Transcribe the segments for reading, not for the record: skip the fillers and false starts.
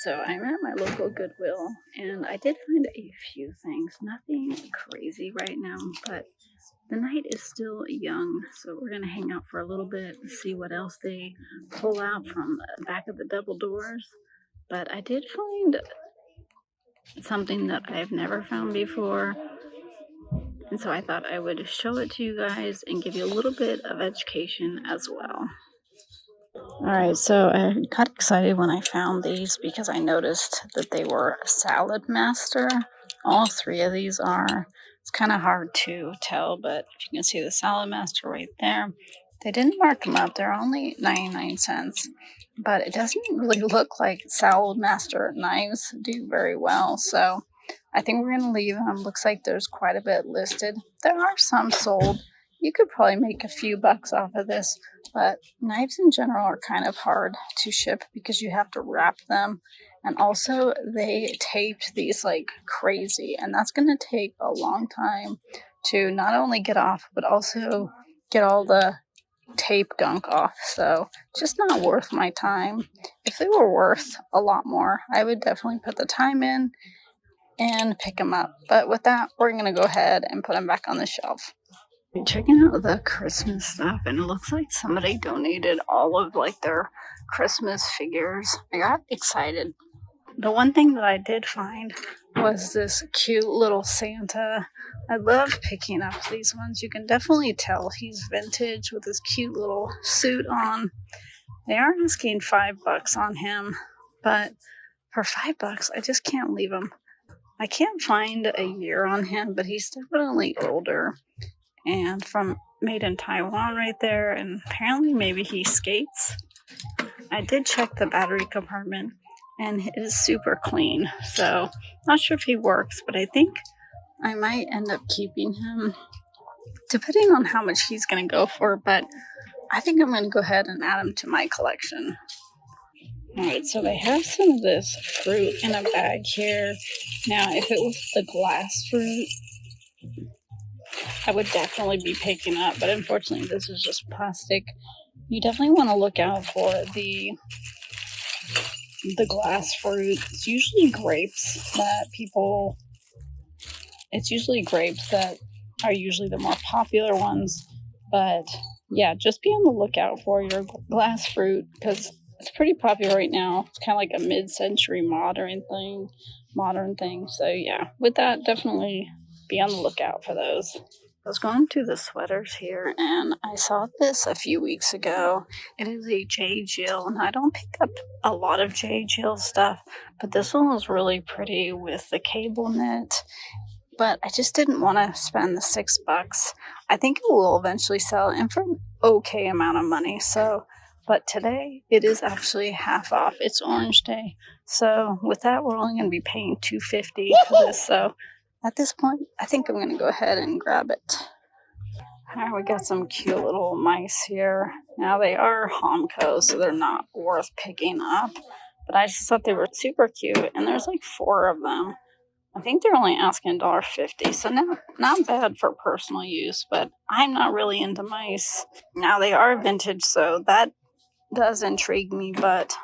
So I'm at my local Goodwill, and I did find a few things. Nothing crazy right now, but the night is still young, so we're gonna hang out for a little bit and see what else they pull out from the back of the double doors. But I did find something that I've never found before, and so I thought I would show it to you guys and give you a little bit of education as well. Alright, so I got excited when I found these because I noticed that they were a Salad Master. All three of these are. It's kind of hard to tell, but if you can see the Salad Master right there, they didn't mark them up. They're only 99 cents, but it doesn't really look like Salad Master knives do very well, so I think we're going to leave them. Looks like there's quite a bit listed. There are some sold. You could probably make a few bucks off of this, but knives in general are kind of hard to ship because you have to wrap them. And also they taped these like crazy, and that's going to take a long time to not only get off, but also get all the tape gunk off. So just not worth my time. If they were worth a lot more, I would definitely put the time in and pick them up. But with that, we're going to go ahead and put them back on the shelf. Checking out the Christmas stuff, and it looks like somebody donated all of like their Christmas figures. I got excited. The one thing that I did find was this cute little Santa. I love picking up these ones. You can definitely tell he's vintage with his cute little suit on. They are asking $5 on him, but for $5, I just can't leave him. I can't find a year on him, but he's definitely older. And from made in Taiwan right there, and apparently maybe he skates. I did check the battery compartment, and it is super clean, so not sure if he works, but I think I might end up keeping him, depending on how much he's going to go for, but I think I'm going to go ahead and add him to my collection. Alright, so they have some of this fruit in a bag here. Now, if it was the glass fruit, I would definitely be picking up, but unfortunately this is just plastic. You definitely want to look out for the glass fruit. It's usually grapes that are usually the more popular ones, but yeah, just be on the lookout for your glass fruit because it's pretty popular right now. It's kind of like a mid-century modern thing. So yeah, with that, definitely be on the lookout for those. I was going to the sweaters here, and I saw this a few weeks ago. It is a J. Jill, and I don't pick up a lot of J. Jill stuff, but this one was really pretty with the cable knit. But I just didn't want to spend the $6. I think it will eventually sell, and for an okay amount of money. So, but today it is actually half off. It's Orange Day, so with that, we're only going to be paying $2.50 for this. So. At this point, I think I'm going to go ahead and grab it. Alright, we got some cute little mice here. Now, they are Homco, so they're not worth picking up. But I just thought they were super cute, and there's like 4 of them. I think they're only asking $1.50, so not bad for personal use, but I'm not really into mice. Now, they are vintage, so that does intrigue me, but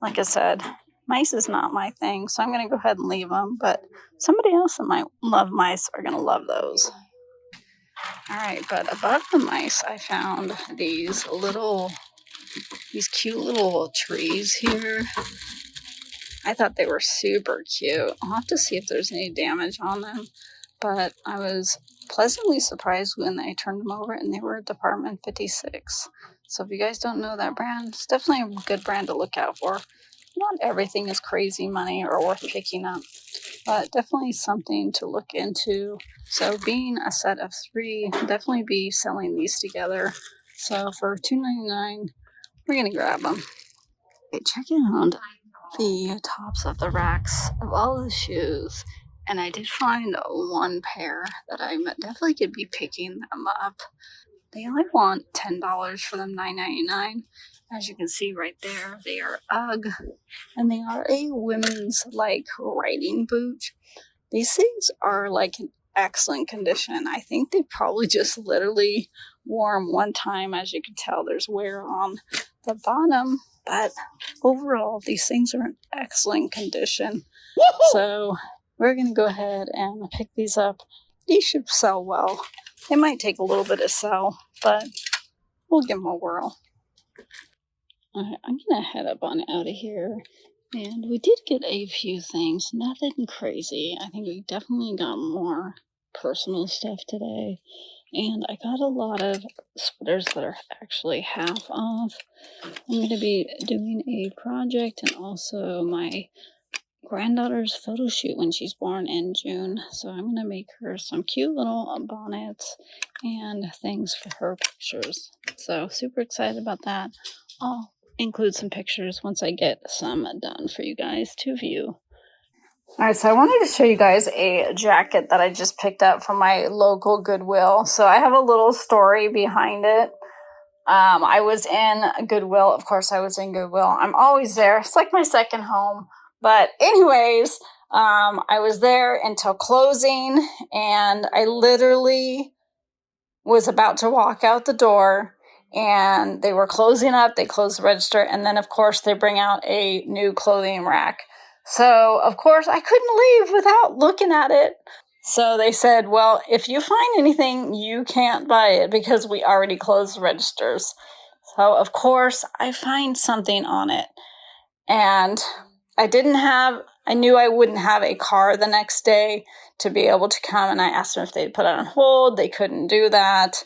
like I said, mice is not my thing, so I'm going to go ahead and leave them, but somebody else that might love mice are going to love those. Alright, but above the mice, I found these cute little trees here. I thought they were super cute. I'll have to see if there's any damage on them, but I was pleasantly surprised when I turned them over and they were Department 56. So if you guys don't know that brand, it's definitely a good brand to look out for. Not everything is crazy money or worth picking up, but definitely something to look into. So being a set of 3, definitely be selling these together. So for $2.99, we're going to grab them. Okay, checking out the tops of the racks of all the shoes, and I did find one pair that I definitely could be picking them up. They only want $10 for them, $9.99. As you can see right there, they are UGG, and they are a women's like riding boot. These things are like in excellent condition. I think they probably just literally wore them one time. As you can tell, there's wear on the bottom, but overall, these things are in excellent condition. So we're going to go ahead and pick these up. These should sell well. They might take a little bit to sell, but we'll give them a whirl. All right, I'm going to head up on out of here. And we did get a few things, nothing crazy. I think we definitely got more personal stuff today. And I got a lot of sweaters that are actually half off. I'm going to be doing a project and also my granddaughter's photo shoot when she's born in June. So I'm going to make her some cute little bonnets and things for her pictures. So super excited about that. I'll include some pictures once I get some done for you guys to view. All right, so I wanted to show you guys a jacket that I just picked up from my local Goodwill. So I have a little story behind it. I was in Goodwill. Of course, I was in Goodwill. I'm always there. It's like my second home. But anyways, I was there until closing, and I literally was about to walk out the door, and they were closing up. They closed the register, and then, of course, they bring out a new clothing rack. So, of course, I couldn't leave without looking at it. So they said, well, if you find anything, you can't buy it because we already closed the registers. So, of course, I find something on it. And I knew I wouldn't have a car the next day to be able to come. And I asked them if they'd put it on hold. They couldn't do that.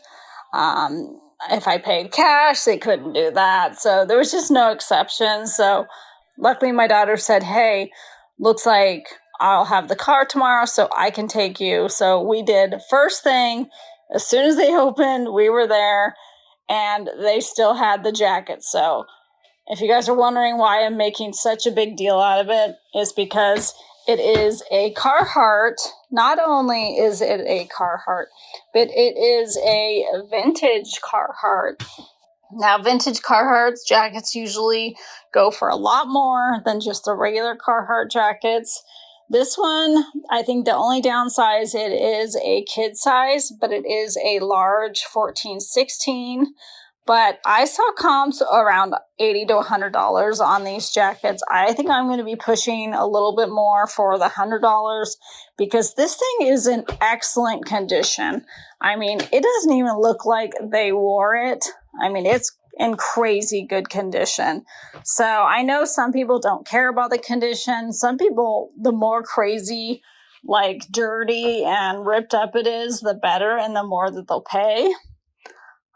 If I paid cash, they couldn't do that. So there was just no exception. So luckily my daughter said, hey, looks like I'll have the car tomorrow so I can take you. So we did. First thing, as soon as they opened, we were there and they still had the jacket. So if you guys are wondering why I'm making such a big deal out of it, it's because it is a Carhartt. Not only is it a Carhartt, but it is a vintage Carhartt. Now, vintage Carhartt jackets usually go for a lot more than just the regular Carhartt jackets. This one, I think the only downside, it is a kid size, but it is a large 14-16. But I saw comps around $80 to $100 on these jackets. I think I'm going to be pushing a little bit more for the $100 because this thing is in excellent condition. I mean, it doesn't even look like they wore it. I mean, it's in crazy good condition. So I know some people don't care about the condition. Some people, the more crazy, like dirty and ripped up it is, the better and the more that they'll pay.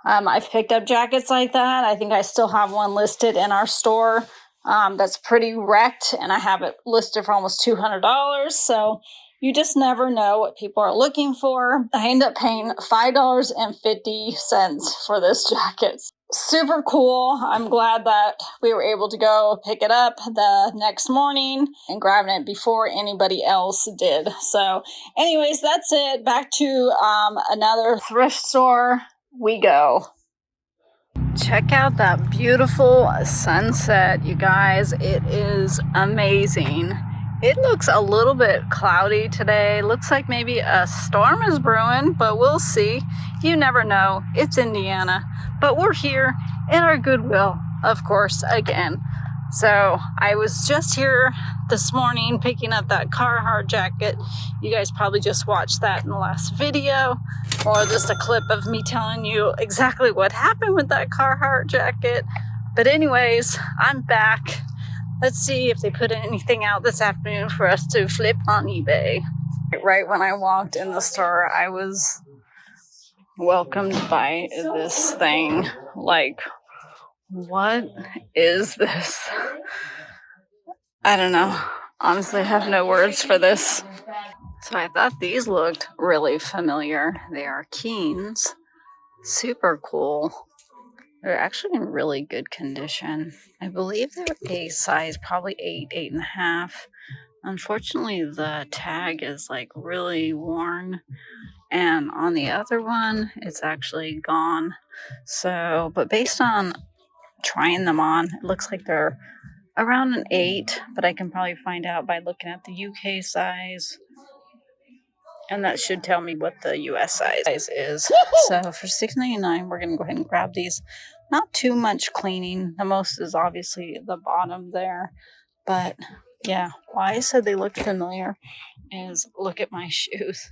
I've picked up jackets like that. I think I still have one listed in our store that's pretty wrecked, and I have it listed for almost $200. So you just never know what people are looking for. I ended up paying $5.50 for this jacket. Super cool. I'm glad that we were able to go pick it up the next morning and grabbing it before anybody else did. So anyways, that's it. Back to another thrift store we go. Check out that beautiful sunset, you guys. It is amazing. It looks a little bit cloudy today. Looks like maybe a storm is brewing, but we'll see. You never know. It's Indiana. But we're here in our Goodwill, of course, again. So I was just here this morning picking up that Carhartt jacket. You guys probably just watched that in the last video, or just a clip of me telling you exactly what happened with that Carhartt jacket. But anyways, I'm back. Let's see if they put anything out this afternoon for us to flip on eBay. Right when I walked in the store, I was welcomed by this thing. Like, what is this? I don't know. Honestly, I have no words for this. So I thought these looked really familiar. They are Keens. Super cool. They're actually in really good condition. I believe they're a size, probably 8, 8.5. Unfortunately, the tag is like really worn. And on the other one, it's actually gone. So, but based on trying them on, it looks like they're around an 8, but I can probably find out by looking at the UK size And that should tell me what the US size is. So for $6.99, we're going to go ahead and grab these. Not too much cleaning. The most is obviously the bottom there. But yeah, why I said they look familiar is look at my shoes.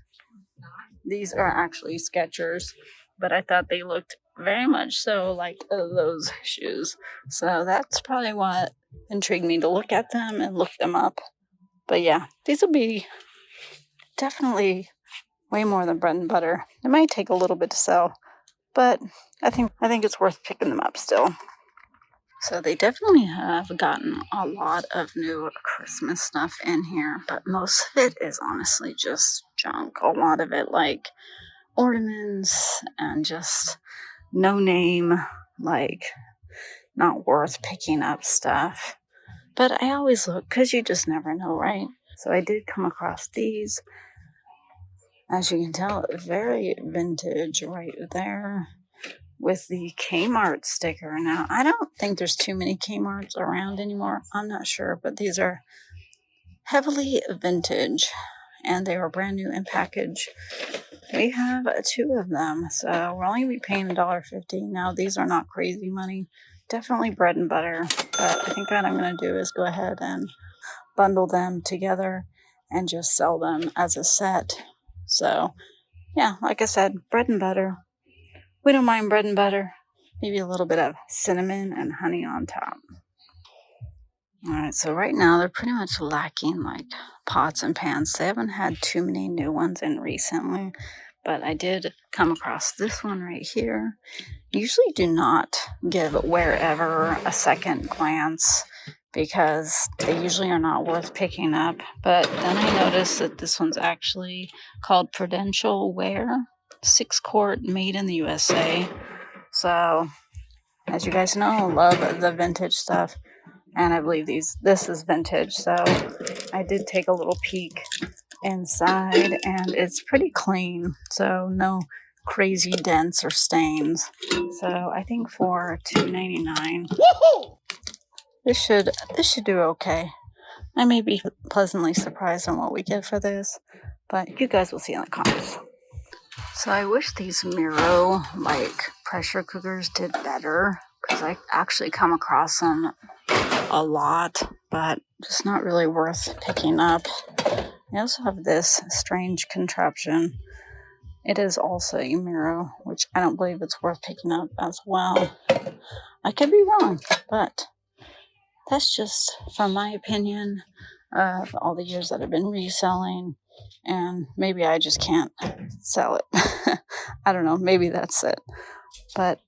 These are actually Skechers, but I thought they looked very much so like those shoes. So that's probably what intrigued me to look at them and look them up. But yeah, these will be definitely way more than bread and butter. It might take a little bit to sell, but I think it's worth picking them up still. So they definitely have gotten a lot of new Christmas stuff in here, but most of it is honestly just junk. A lot of it like ornaments and just no name, like not worth picking up stuff. But I always look because you just never know, right? So I did come across these. As you can tell, very vintage right there with the Kmart sticker. Now, I don't think there's too many Kmarts around anymore. I'm not sure, but these are heavily vintage and they were brand new in package. We have two of them, so we're only going to be paying $1.50. Now, these are not crazy money. Definitely bread and butter, but I think what I'm going to do is go ahead and bundle them together and just sell them as a set. So, yeah, like I said, bread and butter. We don't mind bread and butter. Maybe a little bit of cinnamon and honey on top. All right, so right now they're pretty much lacking like pots and pans. They haven't had too many new ones in recently, but I did come across this one right here. Usually do not give wherever a second glance because they usually are not worth picking up. But then I noticed that this one's actually called Prudential Ware, 6-quart, made in the USA. So, as you guys know, love the vintage stuff. And I believe this is vintage. So, I did take a little peek inside and it's pretty clean. So, no crazy dents or stains. So, I think for $2.99, this should do okay. I may be pleasantly surprised on what we get for this, but you guys will see in the comments. So I wish these Miro like pressure cookers did better because I actually come across them a lot, but just not really worth picking up. I also have this strange contraption. It is also a Miro, which I don't believe it's worth picking up as well. I could be wrong, but that's just from my opinion of all the years that I've been reselling, and maybe I just can't sell it. I don't know, maybe that's it. But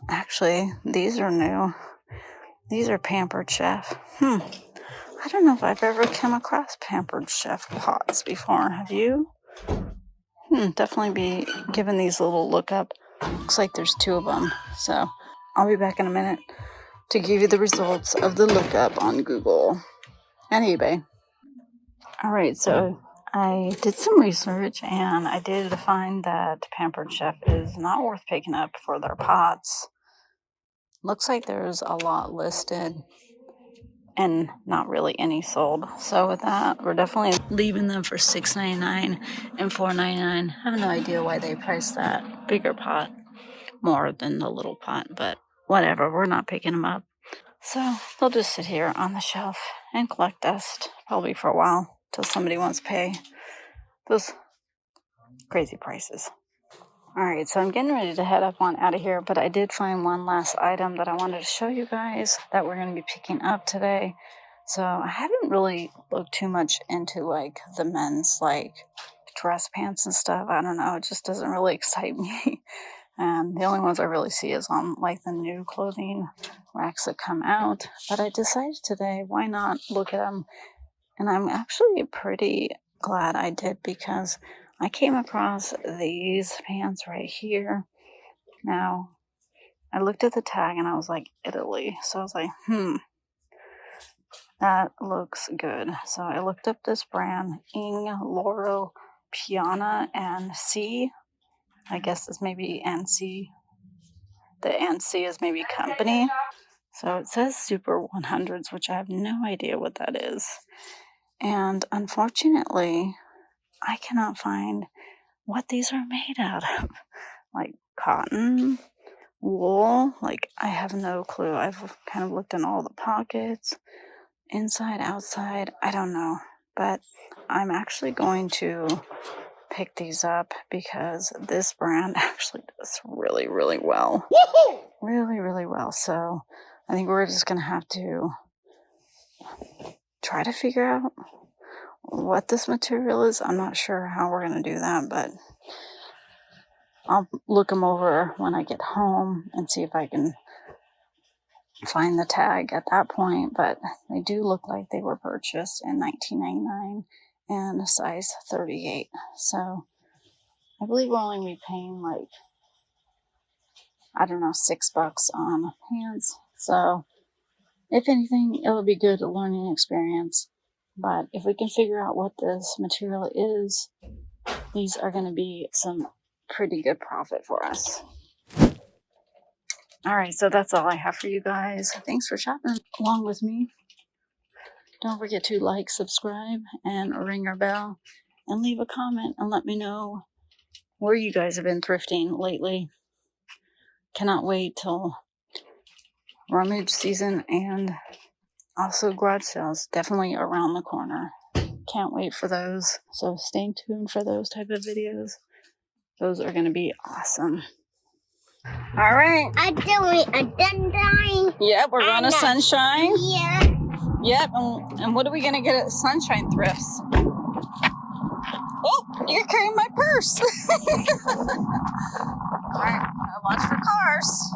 actually, these are new. These are Pampered Chef. I don't know if I've ever come across Pampered Chef pots before. Have you? Definitely be giving these a little look up. Looks like there's two of them. So I'll be back in a minute to give you the results of the lookup on Google and eBay. All right, so I did some research and I did find that Pampered Chef is not worth picking up for their pots. Looks like there's a lot listed and not really any sold. So with that, we're definitely leaving them for $6.99 and $4.99. I have no idea why they priced that bigger pot more than the little pot, but whatever, we're not picking them up. So they'll just sit here on the shelf and collect dust probably for a while till somebody wants to pay those crazy prices. All right, so I'm getting ready to head up on out of here, but I did find one last item that I wanted to show you guys that we're going to be picking up today. So I haven't really looked too much into like the men's like dress pants and stuff. I don't know, it just doesn't really excite me. And the only ones I really see is on like the new clothing racks that come out. But I decided today, why not look at them? And I'm actually pretty glad I did because I came across these pants right here. Now, I looked at the tag and I was like, Italy. So I was like, that looks good. So I looked up this brand, Ing Loro Piana and C. I guess this may be NC. The NC is maybe company. So it says Super 100s, which I have no idea what that is. And unfortunately, I cannot find what these are made out of. Like cotton, wool, like I have no clue. I've kind of looked in all the pockets, inside, outside, I don't know. But I'm actually going to pick these up because this brand actually does really, really well. Woo-hoo! Really, really well. So I think we're just going to have to try to figure out what this material is. I'm not sure how we're going to do that, but I'll look them over when I get home and see if I can find the tag at that point. But they do look like they were purchased in $19.99 and a size 38. So I believe we're only be paying like, I don't know, $6 on pants. So if anything, it'll be good learning experience. But if we can figure out what this material is, these are going to be some pretty good profit for us. All right, so that's all I have for you guys. Thanks for shopping along with me. Don't forget to like, subscribe, and ring our bell, and leave a comment and let me know where you guys have been thrifting lately. Cannot wait till rummage season and also garage sales, definitely around the corner. Can't wait for those. So stay tuned for those type of videos. Those are going to be awesome. All right. I'm doing a sunshine. Yep, we're going to Sunshine. Yeah. Yep, and what are we going to get at Sunshine Thrifts? Oh, you're carrying my purse. All right, watch for cars.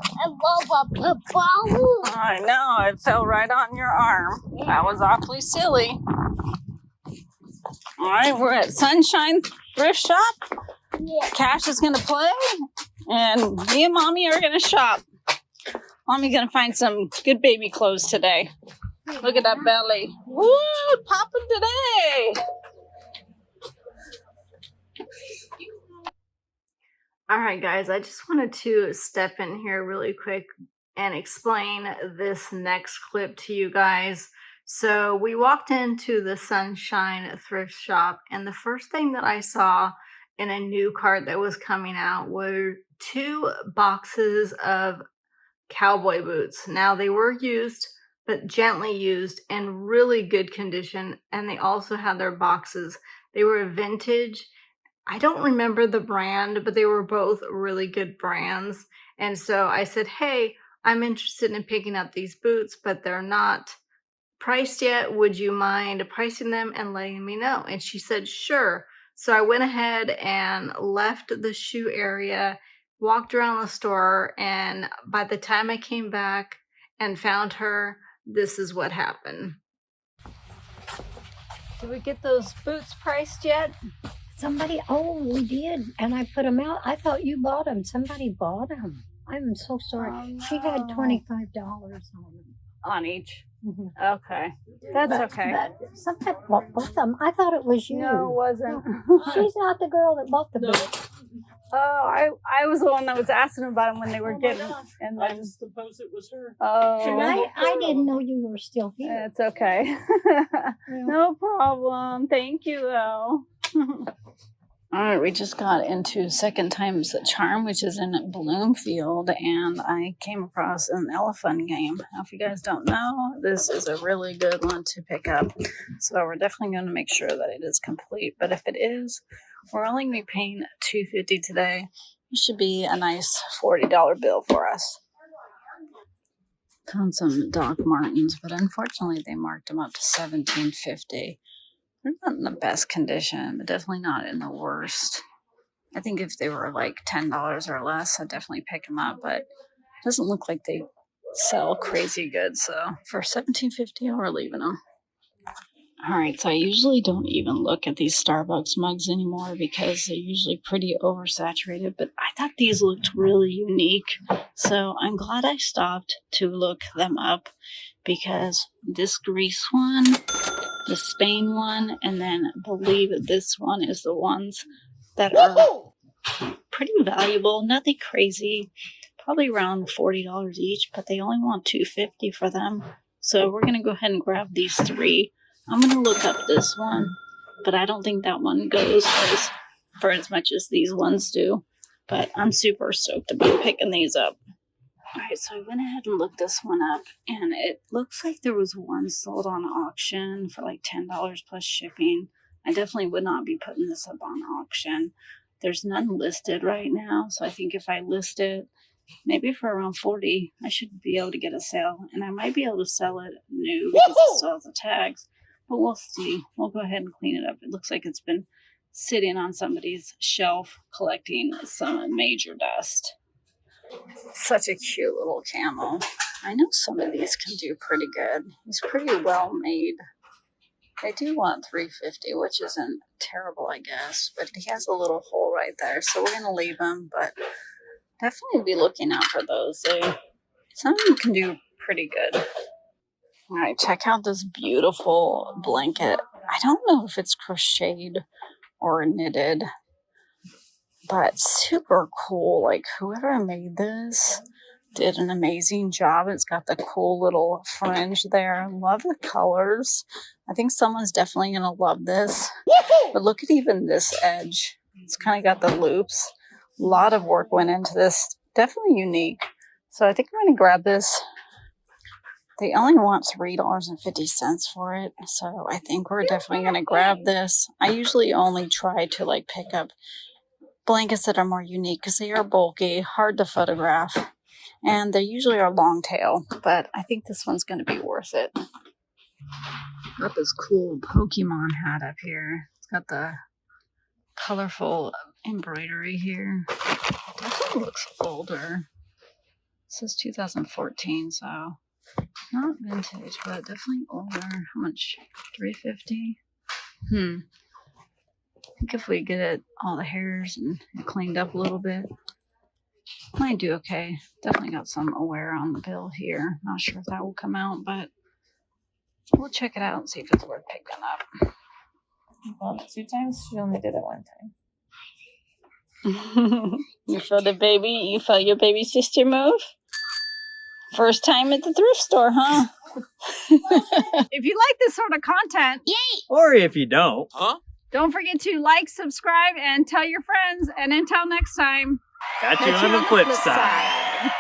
I know, it fell right on your arm. That was awfully silly. All right, we're at Sunshine Thrift Shop. Yeah. Cash is going to play, and me and Mommy are going to shop. Mommy's going to find some good baby clothes today. Look at that belly. Woo, popping today. All right, guys, I just wanted to step in here really quick and explain this next clip to you guys. So we walked into the Sunshine Thrift Shop, and the first thing that I saw in a new cart that was coming out were 2 boxes of cowboy boots. Now, they were used, but gently used, in really good condition, and they also had their boxes. They were vintage. I don't remember the brand, but they were both really good brands. And so I said, hey, I'm interested in picking up these boots, but they're not priced yet. Would you mind pricing them and letting me know? And she said, sure. So I went ahead and left the shoe area, walked around the store, and by the time I came back and found her, this is what happened. Did we get those boots priced yet? We did, and I put them out. I thought you bought them. Somebody bought them. I'm so sorry. Oh, no. She had $25 on them. On each? Mm-hmm. Okay. That's okay. But somebody bought both of them. I thought it was you. No, it wasn't. She's not the girl that bought the boots. Oh, I was the one that was asking about them when they were getting. And then, I just suppose it was her. oh, I didn't know you were still here. it's okay. No problem. Thank you, though. All right, we just got into Second Time's Charm, which is in Bloomfield, and I came across an elephant game. Now, if you guys don't know, this is a really good one to pick up, so we're definitely going to make sure that it is complete. But if it is, we're only going to be paying $2.50 today. It should be a nice $40 bill for us. Found some Doc Martens, but unfortunately they marked them up to $17.50. They're not in the best condition, but definitely not in the worst. I think if they were like $10 or less, I'd definitely pick them up, but it doesn't look like they sell crazy good. So for $17.50, we're leaving them. All right, so I usually don't even look at these Starbucks mugs anymore because they're usually pretty oversaturated, but I thought these looked really unique. So I'm glad I stopped to look them up because this Greece one, the Spain one, and then I believe this one is the ones that are pretty valuable. Nothing crazy, probably around $40 each, but they only want $2.50 for them. So we're gonna go ahead and grab these 3. I'm gonna look up this one, but I don't think that one goes as for as much as these ones do. But I'm super stoked about picking these up. Alright, so I went ahead and looked this one up, and it looks like there was one sold on auction for like $10 plus shipping. I definitely would not be putting this up on auction. There's none listed right now, so I think if I list it, maybe for around 40, I should be able to get a sale. And I might be able to sell it new because it still has the tags. But we'll see. We'll go ahead and clean it up. It looks like it's been sitting on somebody's shelf collecting some major dust. Such a cute little camo. I know some of these can do pretty good. He's pretty well made. They do want $350, which isn't terrible, I guess. But he has a little hole right there, so we're gonna leave him. But definitely be looking out for those. Some of them can do pretty good. All right, check out this beautiful blanket. I don't know if it's crocheted or knitted, but super cool. Like, whoever made this did an amazing job. It's got the cool little fringe there. Love the colors. I think someone's definitely going to love this. But look at even this edge. It's kind of got the loops. A lot of work went into this. Definitely unique. So I think I'm going to grab this. They only want $3.50 for it. So I think we're definitely going to grab this. I usually only try to like pick up blankets that are more unique because they are bulky, hard to photograph, and they usually are long tail. But I think this one's going to be worth it. Got this cool Pokemon hat up here. It's got the colorful embroidery here. Definitely looks older. It says 2014, so not vintage, but definitely older. How much? $350. I think if we get it, all the hairs and cleaned up a little bit, might do okay. Definitely got some wear on the bill here. Not sure if that will come out, but we'll check it out and see if it's worth picking up. Well, 2 times. She only did it 1 time. You felt it, baby? You felt your baby sister move? First time at the thrift store, huh? If you like this sort of content, yay! Or if you don't, Don't forget to like, subscribe, and tell your friends. And until next time, catch you on the flip side.